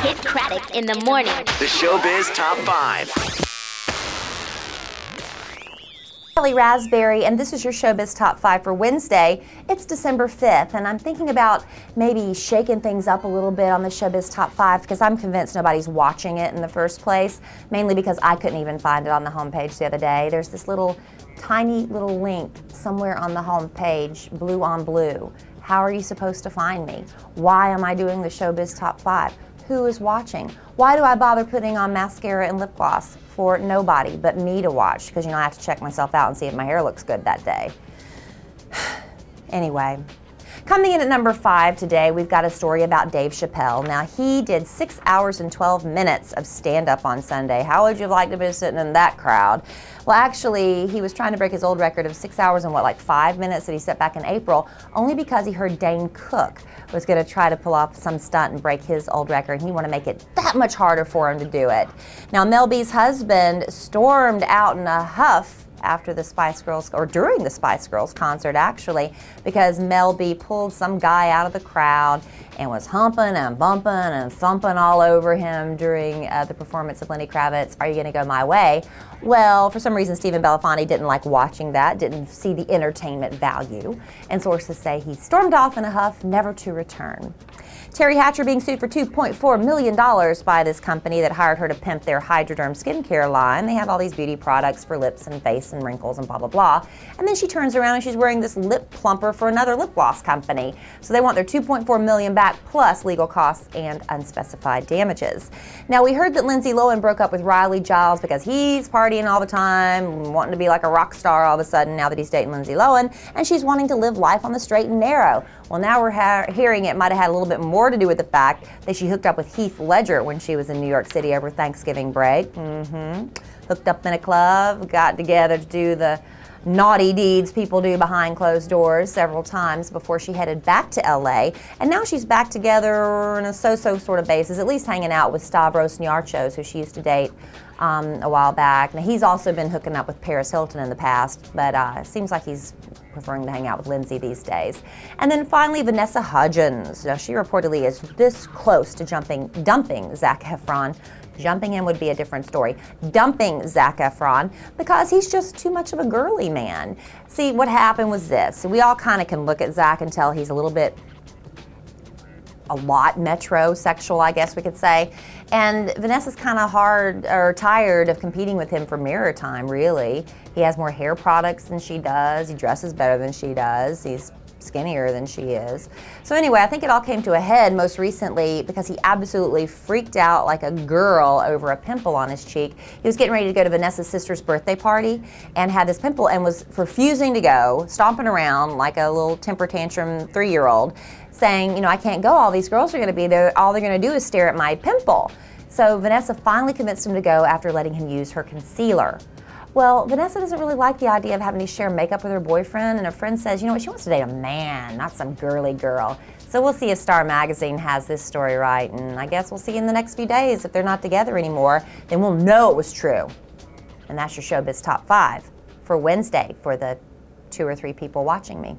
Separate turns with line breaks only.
Hit Kraddick in the morning.
The Showbiz Top 5.
Kellie, Rasberry, and this is your Showbiz Top 5 for Wednesday. It's December 5th, and I'm thinking about maybe shaking things up a little bit on the Showbiz Top 5 because I'm convinced nobody's watching it in the first place, mainly because I couldn't even find it on the homepage the other day. There's this tiny little link somewhere on the homepage, blue on blue. How are you supposed to find me? Why am I doing the Showbiz Top 5? Who is watching? Why do I bother putting on mascara and lip gloss for nobody but me to watch? Because, I have to check myself out and see if my hair looks good that day. Anyway, coming in at number 5 today, we've got a story about Dave Chappelle. Now, he did 6 hours and 12 minutes of stand-up on Sunday. How would you like to be sitting in that crowd? Well, actually, he was trying to break his old record of 6 hours and 5 minutes that he set back in April, only because he heard Dane Cook was going to try to pull off some stunt and break his old record, and he wanted to make it that much harder for him to do it. Now, Mel B's husband stormed out in a huff after the Spice Girls, or during the Spice Girls concert actually, because Mel B pulled some guy out of the crowd and was humping and bumping and thumping all over him during the performance of Lenny Kravitz's Are You Gonna Go My Way? Well, for some reason, Stephen Belafonte didn't like watching that, didn't see the entertainment value, and sources say he stormed off in a huff, never to return. Terry Hatcher being sued for $2.4 million by this company that hired her to pimp their Hydroderm skincare line. They have all these beauty products for lips and face and wrinkles and blah, blah, blah. And then she turns around and she's wearing this lip plumper for another lip gloss company. So they want their $2.4 million back plus legal costs and unspecified damages. Now, we heard that Lindsay Lohan broke up with Riley Giles because he's partying all the time, wanting to be like a rock star all of a sudden now that he's dating Lindsay Lohan, and she's wanting to live life on the straight and narrow. Well, now we're hearing it might have had a little bit more to do with the fact that she hooked up with Heath Ledger when she was in New York City over Thanksgiving break. Hooked up in a club, got together to do the naughty deeds people do behind closed doors several times before she headed back to LA. And now she's back together on a so-so sort of basis, at least hanging out with Stavros Niarchos, who she used to date a while back. Now, he's also been hooking up with Paris Hilton in the past, but it seems like he's preferring to hang out with Lindsay these days. And then finally, Vanessa Hudgens. Now, she reportedly is this close to dumping Zac Efron. Jumping him would be a different story. Dumping Zac Efron because he's just too much of a girly man. See, what happened was this. We all kind of can look at Zac and tell he's a lot metrosexual, I guess we could say. And Vanessa's kind of tired of competing with him for mirror time, really. He has more hair products than she does. He dresses better than she does. He's skinnier than she is. So anyway, I think it all came to a head most recently because he absolutely freaked out like a girl over a pimple on his cheek. He was getting ready to go to Vanessa's sister's birthday party and had this pimple and was refusing to go, stomping around like a little temper tantrum 3-year-old, saying, I can't go, all these girls are going to be there, all they're going to do is stare at my pimple. So Vanessa finally convinced him to go after letting him use her concealer. Well, Vanessa doesn't really like the idea of having to share makeup with her boyfriend, and her friend says, she wants to date a man, not some girly girl. So we'll see if Star Magazine has this story right, and I guess we'll see in the next few days. If they're not together anymore, then we'll know it was true. And that's your Showbiz Top 5 for Wednesday for the 2 or 3 people watching me.